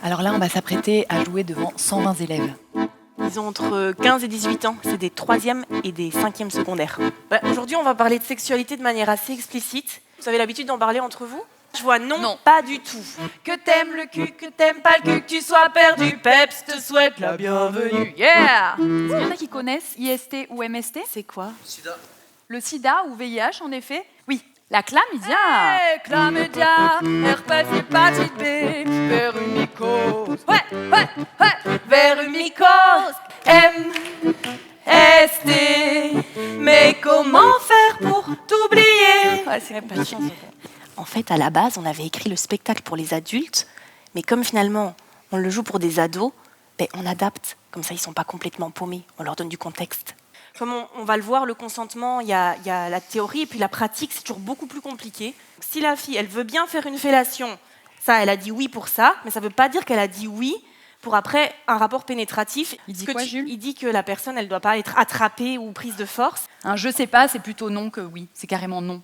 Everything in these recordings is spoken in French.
Alors là, on va s'apprêter à jouer devant 120 élèves. Ils ont entre 15 et 18 ans, c'est des 3e et des 5e secondaires. Aujourd'hui, on va parler de sexualité de manière assez explicite. Vous avez l'habitude d'en parler entre vous? Je vois non, pas du tout. Que t'aimes le cul, que t'aimes pas le cul, que tu sois perdu, Peps te souhaite la bienvenue. Yeah! Est-ce qu'il y en a qui connaissent IST ou MST? C'est quoi? Sida. Le sida ou VIH, en effet? Oui. La chlamydia. Hey, chlamydia, herpès, hépatite B, vermicose. Ouais, vermicose, MST. Mais comment faire pour t'oublier? Ouais, c'est pas de chance. En fait, à la base, on avait écrit le spectacle pour les adultes, mais comme finalement, on le joue pour des ados, on adapte. Comme ça, ils sont pas complètement paumés. On leur donne du contexte. Comme on va le voir, le consentement, il y a la théorie et puis la pratique, c'est toujours beaucoup plus compliqué. Si la fille, elle veut bien faire une fellation, ça, elle a dit oui pour ça, mais ça ne veut pas dire qu'elle a dit oui pour après un rapport pénétratif. Il dit quoi, Jules? Il dit que la personne, elle ne doit pas être attrapée ou prise de force. Un je sais pas, c'est plutôt non que oui. C'est carrément non.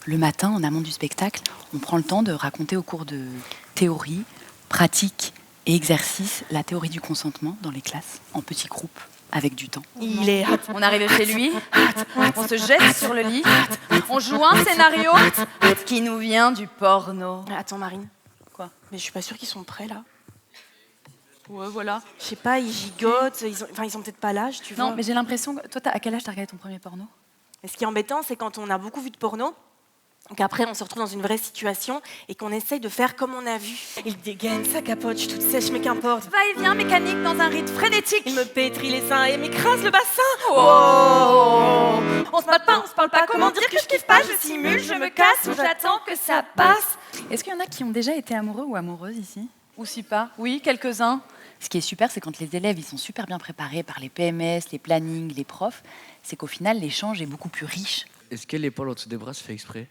Le matin, en amont du spectacle, on prend le temps de raconter au cours de théorie, pratique et exercice la théorie du consentement dans les classes, en petits groupes, avec du temps. Il est On arrive chez lui, on se jette sur le lit, on joue un scénario qui nous vient du porno. Attends, Marine. Quoi? Mais je suis pas sûre qu'ils sont prêts, là. Ouais, voilà. Je sais pas, ils gigotent, ils ont peut-être pas l'âge, tu vois. Non, mais j'ai l'impression que... Toi, à quel âge t'as regardé ton premier porno? Et ce qui est embêtant, c'est quand on a beaucoup vu de porno, qu'après on se retrouve dans une vraie situation et qu'on essaye de faire comme on a vu. Il dégaine sa capote, je suis toute sèche, mais qu'importe. Va-et-vient mécanique dans un rythme frénétique. Il me pétrit les seins et m'écrase le bassin. Oh, on se parle pas, comment dire que je kiffe pas, je simule, je me casse ou j'attends que ça passe. Est-ce qu'il y en a qui ont déjà été amoureux ou amoureuses ici? Ou si pas? Oui, quelques-uns. Ce qui est super, c'est quand les élèves ils sont super bien préparés par les PMS, les plannings, les profs, c'est qu'au final, l'échange est beaucoup plus riche. Est-ce que les poils en dessous des bras se fait exprès?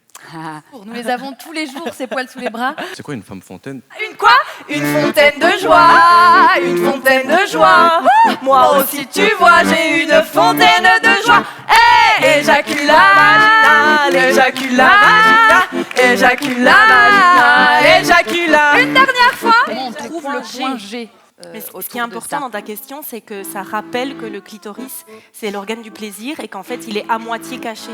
Nous les avons tous les jours, ces poils sous les bras. C'est quoi une femme fontaine? Une quoi? Une fontaine de joie, une fontaine de joie. Moi aussi, tu vois, j'ai une fontaine de joie. Hey, éjaculat, éjaculat, éjaculat, éjaculat. Une dernière fois, on Le trouve point le G. point G. Mais ce qui est important dans ta question, c'est que ça rappelle que le clitoris, c'est l'organe du plaisir et qu'en fait, il est à moitié caché.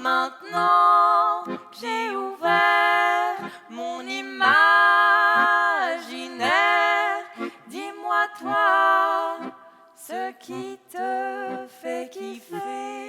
Maintenant, j'ai ouvert mon imaginaire. Dis-moi toi, ce qui te fait kiffer.